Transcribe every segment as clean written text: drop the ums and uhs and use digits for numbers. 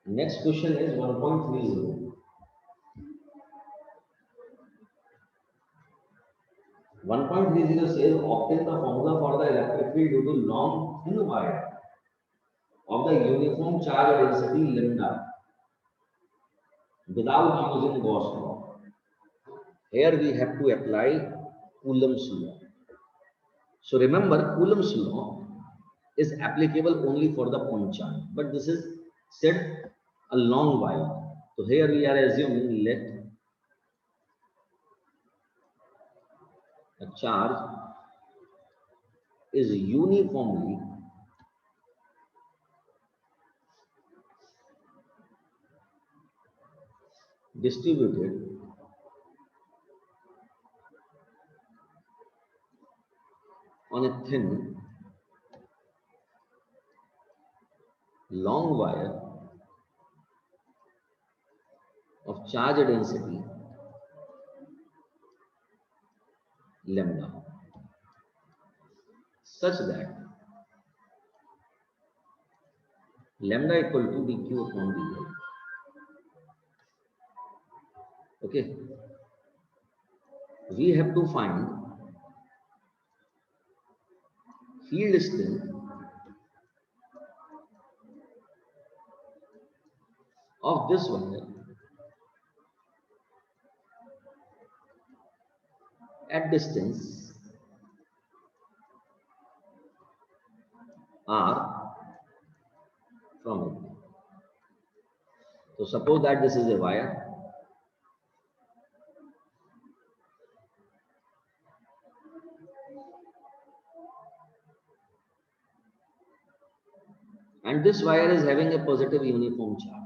Next question is 1.30. 1.30 says obtain the formula for the electric field due to long thin wire of the uniform charge density lambda without using Gauss law. Here we have to apply Coulomb's law. So remember, Coulomb's law is applicable only for the point charge, but this is said a long while. So here we are assuming let a charge is uniformly distributed on a thin long wire of charge density lambda such that lambda equal to dq upon dy. Okay, we have to find field strength of this wire at distance r from it. So suppose that this is a wire and this wire is having a positive uniform charge.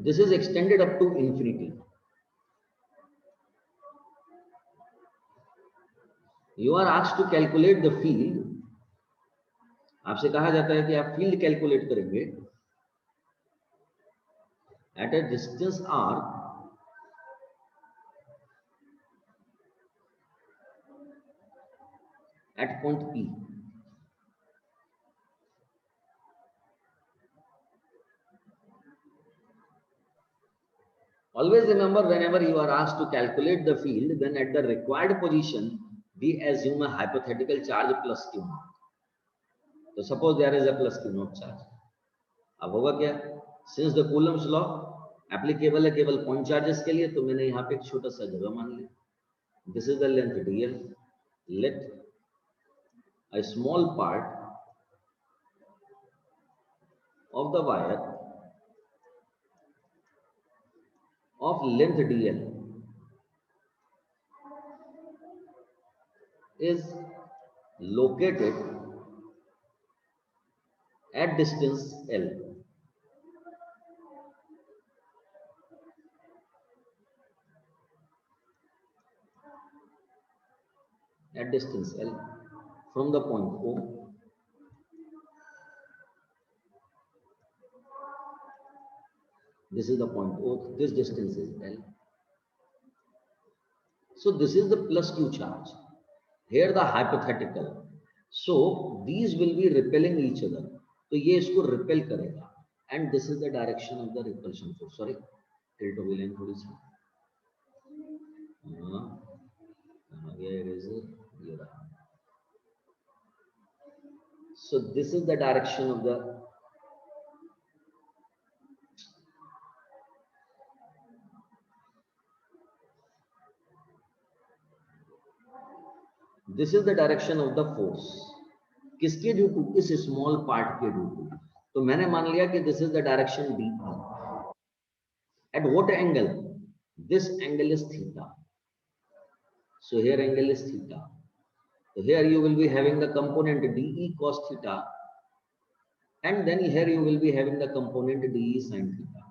This is extended up to infinity. You are asked to calculate the field. आपसे कहा जाता है कि आप field calculate करेंगे eight a distance r at point P. Always remember, whenever you are asked to calculate the field, then at the required position, we assume a hypothetical charge plus Q naught. So suppose there is a plus Q naught charge. अब होगा क्या? Since the Coulomb's law applicable है केवल point charges के लिए, तो मैंने यहाँ पे एक छोटा सा जगह मान लिया. This is the length dl. Let a small part of the wire of length dl is located at distance L. At distance L from the point O this is the point O, this distance is L. So this is the plus Q charge. Here the hypothetical. So these will be repelling each other. तो ये इसको repel करेगा. And this is the direction of the repulsion force. Sorry, tilt हो गई line थोड़ी सी. ये eraser ये रहा. So this is the direction of the force. किसके ड्यू टू? इस स्मॉल पार्ट के ड्यू टू. तो मैंने मान लिया कि this is the direction D. At what angle? This angle is theta. So here angle is theta. So here you will be having the component dE cos theta, and then here you will be having the component dE sin theta.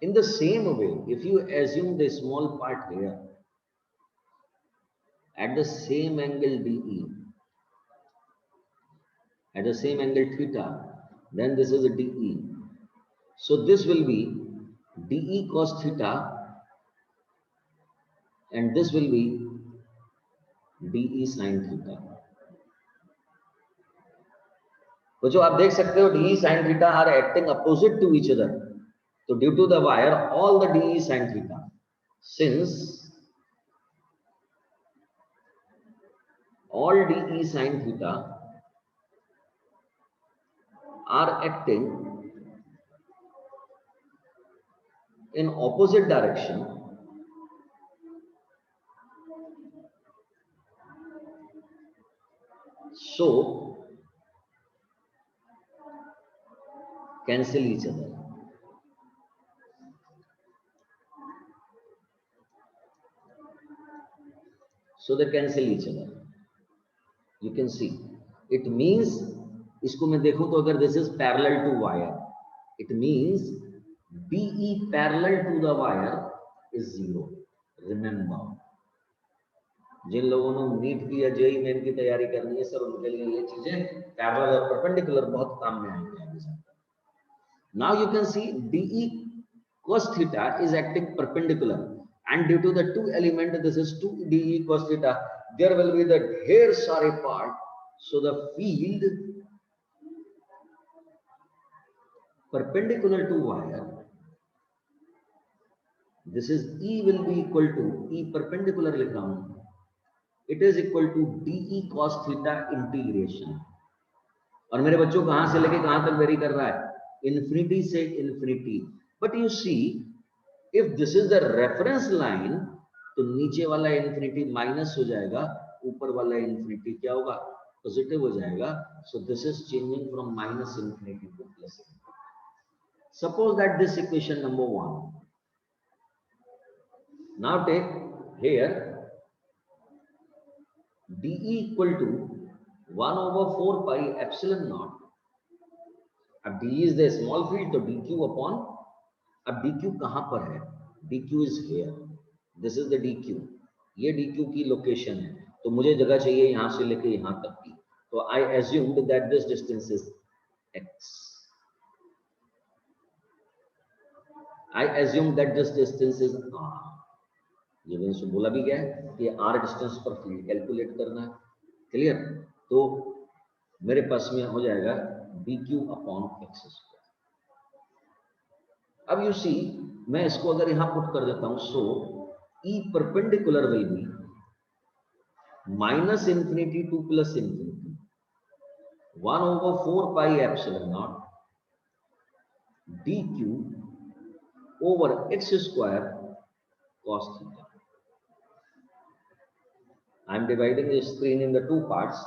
In the same way, if you assume the small part here at the same angle dE, at the same angle theta, then this is a dE. So this will be dE cos theta and this will be DE sin theta. तो जो आप देख सकते हो DE sin theta are acting opposite to each other. So due to the wire, all the DE sin theta, since all DE sin theta are acting in opposite direction, so cancel each other. So they cancel each other. You can see. It means, इसको मैं देखूं तो अगर this is parallel to wire, it means DE parallel to the wire is 0. Remember, जिन लोगों ने NEET की या JEE main की तैयारी करनी है सर, उनके लिए ये चीजें पैरेलल और परपेंडिकुलर बहुत काम में आएंगे. Now you can see DE cos theta is acting perpendicular, and due to the two element, this is 2 DE cos theta, there will be the hair sorry part. So the field perpendicular to wire, this is E will be equal to E perpendicular लिख रहा हूं, it is equal to DE cos theta integration. और मेरे बच्चों कहां से लेके कहां तक वेरी कर रहा है? इन्फिनिटी से infinity. But you see, if this is the reference line, तो नीचे वाला इन्फिनिटी माइनस हो जाएगा, ऊपर वाला इन्फिनिटी क्या होगा? पॉजिटिव हो जाएगा. So this is changing from minus infinity to plus infinity. Suppose that this equation number 1. Now take here DE equal to 1 over 4 pi epsilon naught. अब DE is the small field, तो DQ upon, अब DQ कहां पर है? DQ is here. This is the DQ. ये DQ की location है, तो मुझे जगह चाहिए यहां से लेके यहां तक की. तो I assumed that this distance is x. I assumed that this distance is r. ये मैंने से बोला भी गया है कि r डिस्टेंस पर फील्ड कैलकुलेट करना है. क्लियर? तो मेरे पास में हो जाएगा dq अपॉन x स्क्वायर. अब यू सी, मैं इसको अगर यहां पुट कर देता हूं, सो E perpendicular will be minus infinity to plus infinity 1 over 4 pi epsilon naught dq over x square cos theta. I am dividing the screen in the two parts.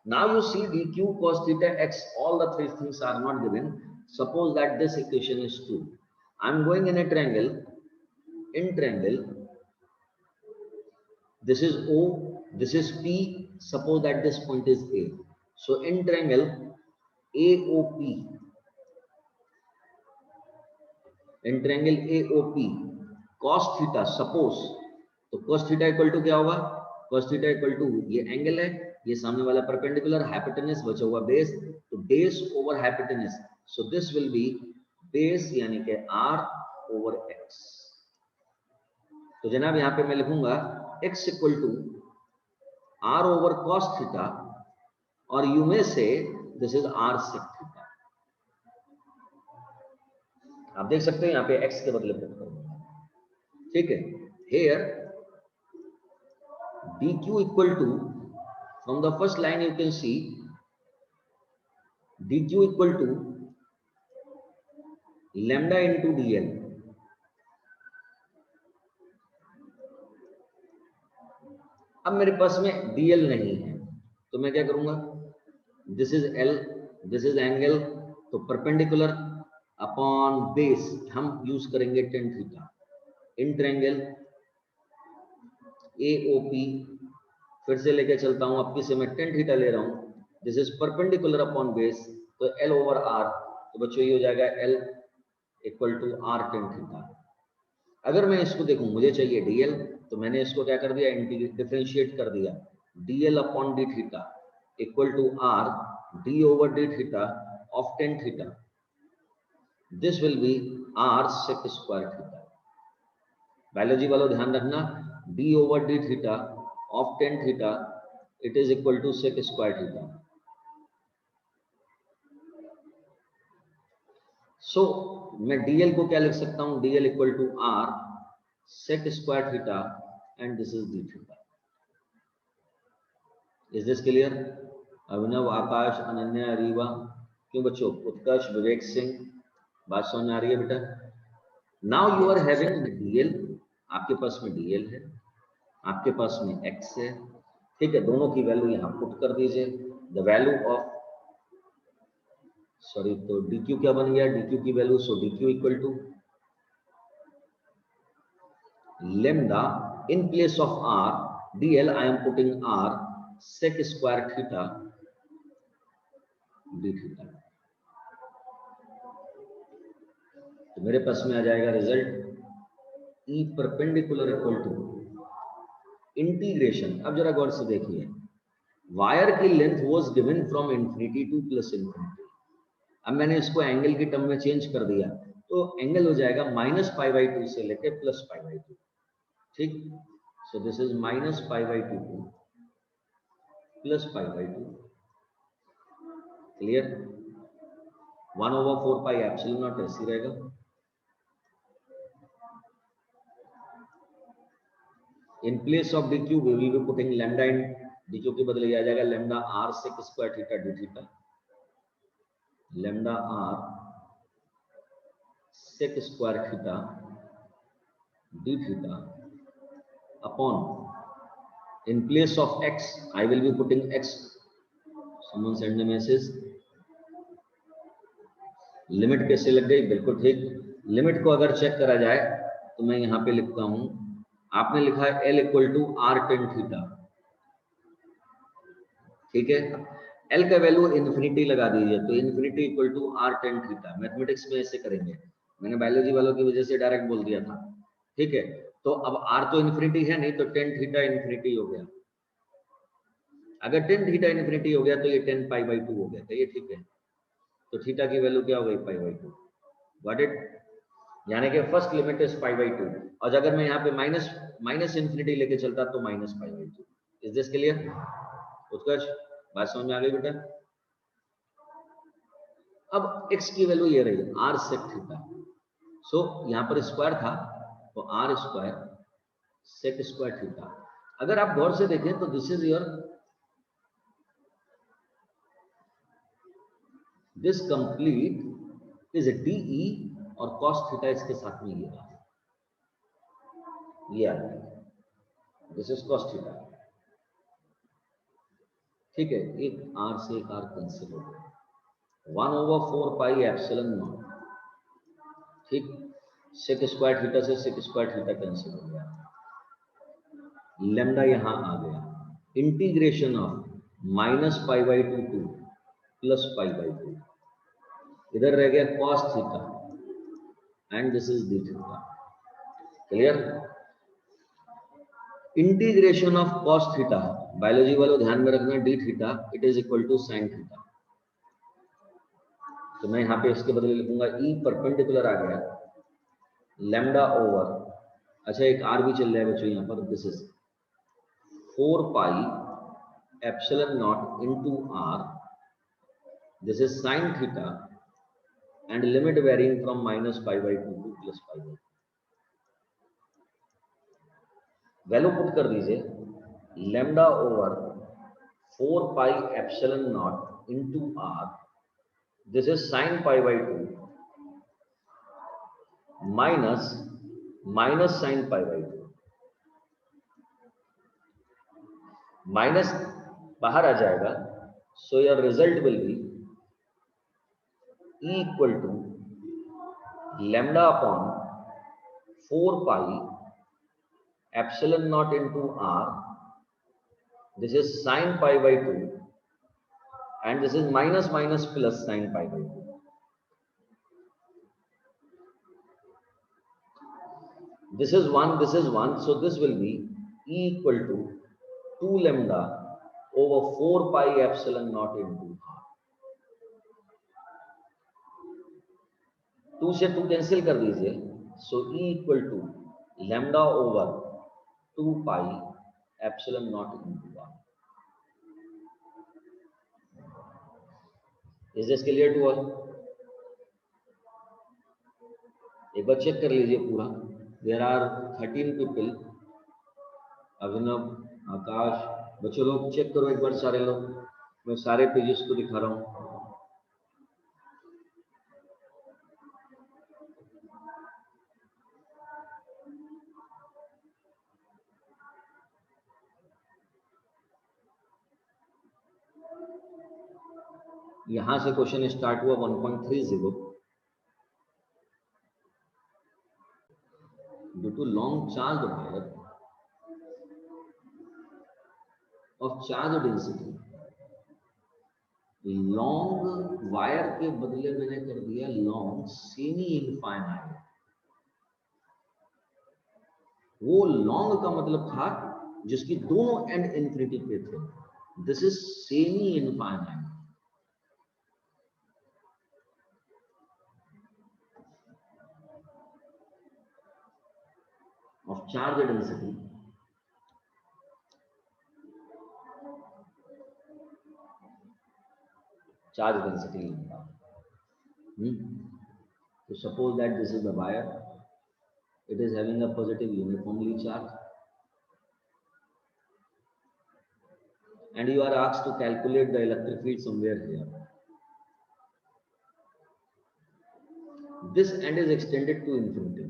Now you see dq cos theta x, all the three things are not given. Suppose that this equation is 2. I am going in a triangle. In triangle, this is O, this is P. Suppose that this point is A. So in triangle AOP, in triangle AOP, cos theta, suppose, तो cos theta equal to क्या होगा? cos theta equal to, ये angle है, ये सामने वाला perpendicular, hypotenuse बचा हुआ बेस, तो base over hypotenuse. So this will B base यानी कि r ओवर x. तो जनाब यहां पे मैं लिखूंगा x equal to r over cos theta, और यू में से this is r sec theta. आप देख सकते हैं यहां पे x के बदले पुट करूंगा. ठीक है? Here dq equal to, from the first line you can see dq equal to lambda into dl. अब मेरे पास में dl नहीं है, तो मैं क्या करूंगा? This is l, this is angle, तो परपेंडिकुलर अपॉन बेस हम यूज करेंगे tan theta. In triangle AOP, फिर से लेके चलता हूं, अब से मैं tan थीटा ले रहा हूं. This is perpendicular upon base, तो L ओवर R, तो बच्चों ये हो जाएगा L equal to R tan theta. अगर मैं इसको देखूं, मुझे चाहिए dl, तो मैंने इसको क्या कर दिया? डिफरेंशिएट कर दिया. dl upon d theta equal to R d over d theta of tan theta. This will be R sec square theta. Biology वालों ध्यान रखना, d over d theta of tan theta, it is equal to sec square theta. So मैं dl को क्या लिख सकता हूँ, dl equal to r sec square theta and this is d theta. Is this clear? अभिनव, आकाश, अनन्या, रीवा, क्यों बच्चों, उत्कर्ष, विवेक सिंह, बात समझ में आ रही है बेटा? Now you are having dl, आपके पास में dl है, आपके पास में x है, ठीक है, दोनों की वैल्यू यहाँ पुट कर दीजिए. द वैल्यू ऑफ, सॉरी, तो dq क्या बन गया, dq की वैल्यू, so dq equal to lambda in place of r dl, I am putting r sec square theta d theta. तो मेरे पास में आ जाएगा result E perpendicular equal to integration. अब जरा गौर से देखिए, वायर की length was given from infinity to plus infinity. अब मैंने इसको एंगल की टर्म में चेंज कर दिया, तो एंगल हो जाएगा -π/2 से लेके +π/2. ठीक, so this is -π/2 to +π/2. Clear? 1/4 epsilon naught ऐसे रहेगा. In place of dq we will be putting lambda in, dq के बदले आ जाएगा lambda r sec square theta d theta, lambda r sec square theta d theta upon, in place of x I will be putting x. someone send the message, limit कैसे लग गई? बिल्कुल ठीक. Limit को अगर चेक करा जाए तो मैं यहाँ पे लिखता हूँ, आपने लिखा है L equal to r tan theta. ठीक है, L का वैल्यू इन्फिनिटी लगा दीजिए, तो infinity equal to r tan theta. Mathematics में ऐसे करेंगे, मैंने बायोलॉजी वालों की वजह से डायरेक्ट बोल दिया था. ठीक है, तो अब r तो इन्फिनिटी है नहीं, तो tan थीटा इन्फिनिटी हो गया. अगर tan थीटा इन्फिनिटी हो गया तो ये tan π/2 हो गया था, ये ठीक है. तो थीटा की वैल्यू क्या हो गई? π/2. Got it? यानी कि फर्स्ट लिमिट इज π/2, और अगर मैं यहाँ पे माइनस इन्फिनिटी लेके चलता तो -π/2. Is this clear? उत्कर्ष, बात समझ में आ गई बेटा? अब x की वैल्यू ये रही r sec थीटा. सो यहाँ पर स्क्वायर था, तो r square sec square theta. अगर आप गौर से देखें तो this is your, this complete is a dE और cos थीटा इसके साथ में ये रहा, ये आ गया. This is cos theta. ठीक है, एक r से एक r कैंसिल हो गया. 1/4 एप्सिलॉन नॉट. ठीक, सेक स्क्वायर थीटा से सेक स्क्वायर थीटा कैंसिल हो गया. लैम्डा यहां आ गया. Integration of -π/2 to +π/2. इधर रह गया cos theta and this is d theta. Clear? Integration of cos theta, biology वालों ध्यान में रखना, d theta it is equal to sin theta. तो मैं यहाँ पे इसके बदले लिखूंगा E परपेंडिकुलर आ गया लैम्डा ओवर, अच्छा एक r भी चल जाएगा बच्चों यहाँ पर, this is 4 epsilon naught into r, this is sin theta and limit varying from -π/2 to +π/2. Value put कर दीजिए, lambda over 4 epsilon naught into r, this is sin π/2 minus sin π/2. Minus बाहर आ जाएगा, so your result will be E equal to lambda upon 4 epsilon naught into r, this is sin π/2 and this is minus plus sin π/2. This is 1, so this will be E equal to 2 lambda over 4 epsilon naught into r. 2 से 2 cancel कर दीजिए, so E equal to lambda over 2 pi epsilon naught into r. Is this clear to all? एक बार check कर लीजिए पूरा. There are 13 people. अभिनव, आकाश, बच्चों लोग check करो एक बार सारे लोग. मैं सारे पेजेस को दिखा रहा हूँ. यहां से क्वेश्चन स्टार्ट हुआ 1.30. Due to long charge wire of charge density, long wire के बदले मैंने कर दिया लॉन्ग सेमी इनफाइनाइट. वो लॉन्ग का मतलब था जिसकी दोनों एंड इंफिनिटी पे थे. This is semi infinite. of charge density lambda. So suppose that this is the wire, it is having a positive uniformly charged, and you are asked to calculate the electric field somewhere here. This end is extended to infinity.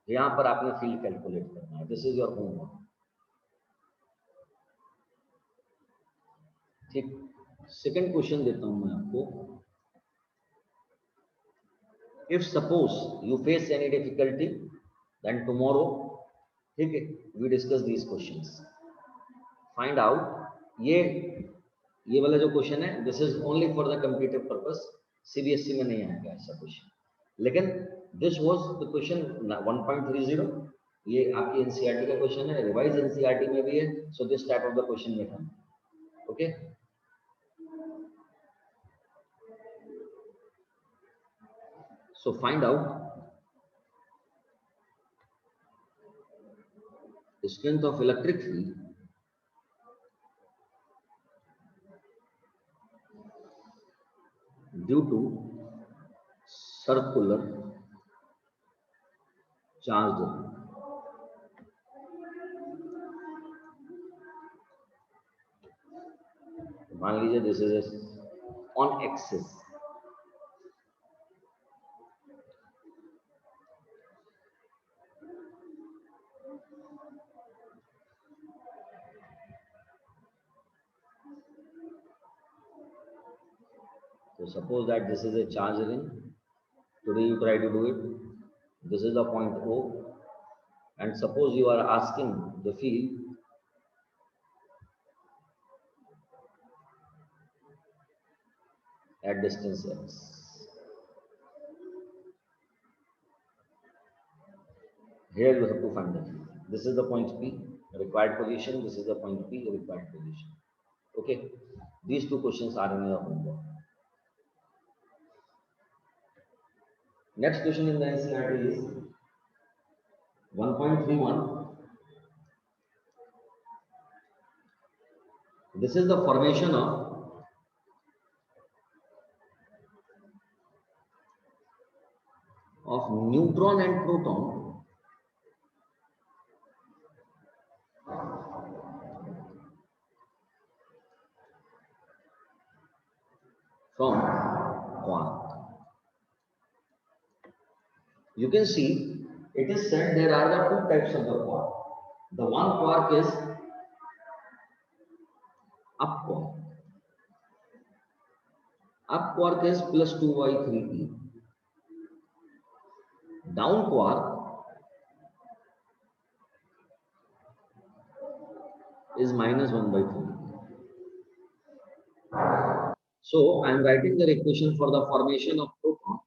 यहाँ पर आपने field calculate करना है. This is your homework. ठीक. Second question देता हूं मैं आपको. If suppose you face any difficulty, then tomorrow, ठीक है, we discuss these questions. Find out. ये वाला जो क्वेश्चन है, this is only for the competitive purpose. CBSE में नहीं आएगा ऐसा क्वेश्चन. लेकिन दिस वाज द क्वेश्चन 1.30. ये आपकी एनसीईआरटी का क्वेश्चन है, रिवाइज एनसीईआरटी में भी है. So this type of the question में हम. Okay. So find out strength of electric field due to circular charge. मान लीजिए this is on axis. So suppose that this is a charge ring. Today you try to do it. This is the point O, and suppose you are asking the field at distance x. Here you have to find the field. This is the point P, required position. This is the point P, required position. Okay. These two questions are in your homework. Next question in the NCERT is 1.31. This is the formation of neutron and proton from quark. You can see it is said there are the two types of the quark. The one quark is up quark. Up quark is plus 2y3e. Down quark is minus 1/3. So I am writing the equation for the formation of proton.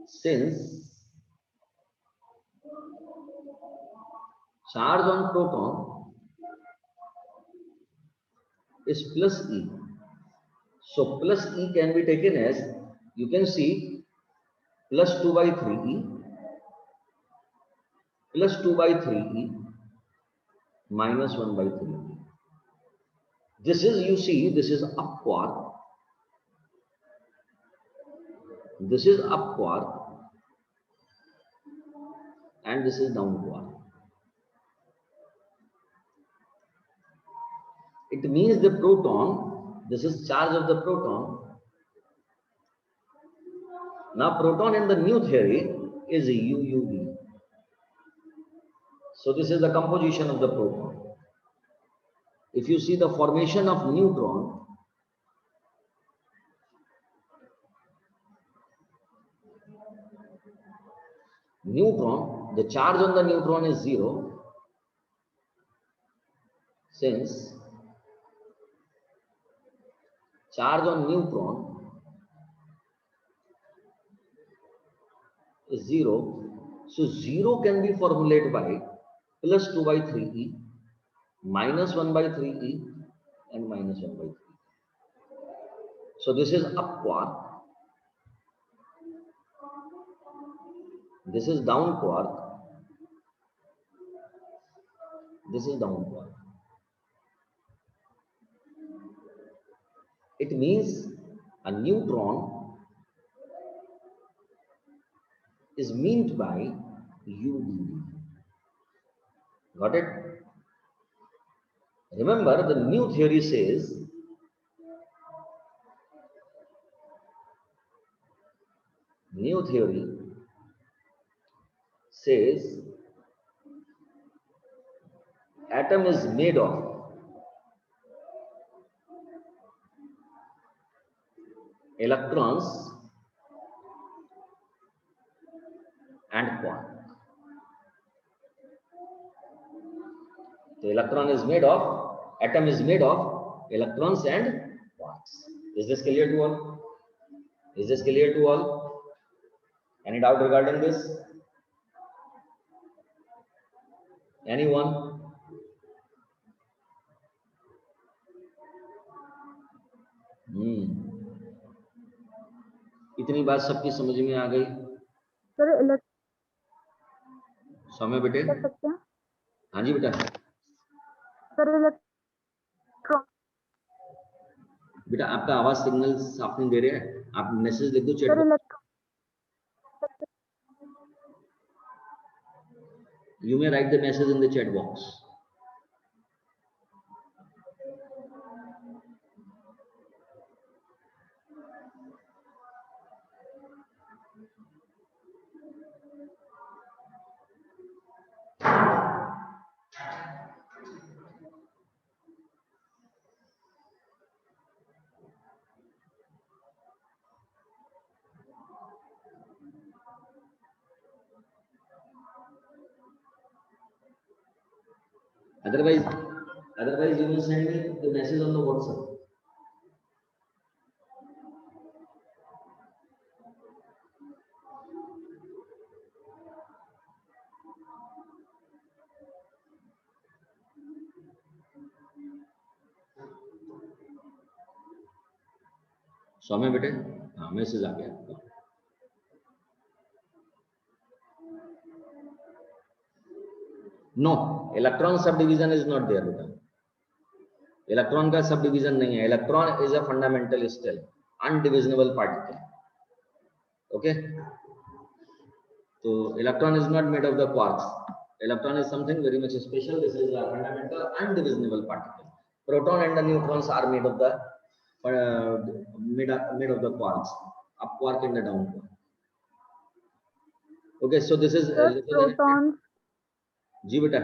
Since charge on proton is plus E, So plus E can be taken as, you can see, plus 2 by 3E plus 2 by 3E minus 1 by 3E. This is, you see, this is up quark. This is up quark. And this is down quark. It means the proton, this is charge of the proton. Now proton in the new theory is UUV. So this is the composition of the proton. If you see the formation of neutron, the charge on the neutron is 0, since charge on neutron is 0, so 0 can be formulated by plus 2 by 3E, minus 1 by 3E, and minus 1 by 3E. So this is up quark, this is down quark, this is down quark. It means a neutron is meant by UDV. Got it? Remember, the new theory says atom is made of electrons and quark. The atom is made of electrons and quarks. Is this clear to all? Is this clear to all? Any doubt regarding this? Anyone? इतनी बात सबकी समझ में आ गई? Sir सौम्य बेटे, हाँ जी बेटा। Sir बेटा आपका आवाज सिग्नल साफ नहीं दे रहे हैं, आप मैसेज लिख दो chat box. You may write the message in the chat box. Otherwise you will send me the message on the WhatsApp. सौम्य बेटे, हाँ मैसेज आ गया आपका। No, electron subdivision is not there बेटा। इलेक्ट्रॉन का सब डिवीजन नहीं है। Electron is a fundamental stable, indivisible particle. Okay, तो electron is not made of the quarks. Electron is something very much special. This is a fundamental undivisible particle. Proton and the neutrons are made of the quarks, up quark and the down quark. Okay, so this is protons. जी बेटा,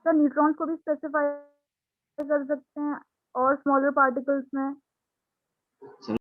sir neutrons को भी specify कर सकते हैं और smaller particles में।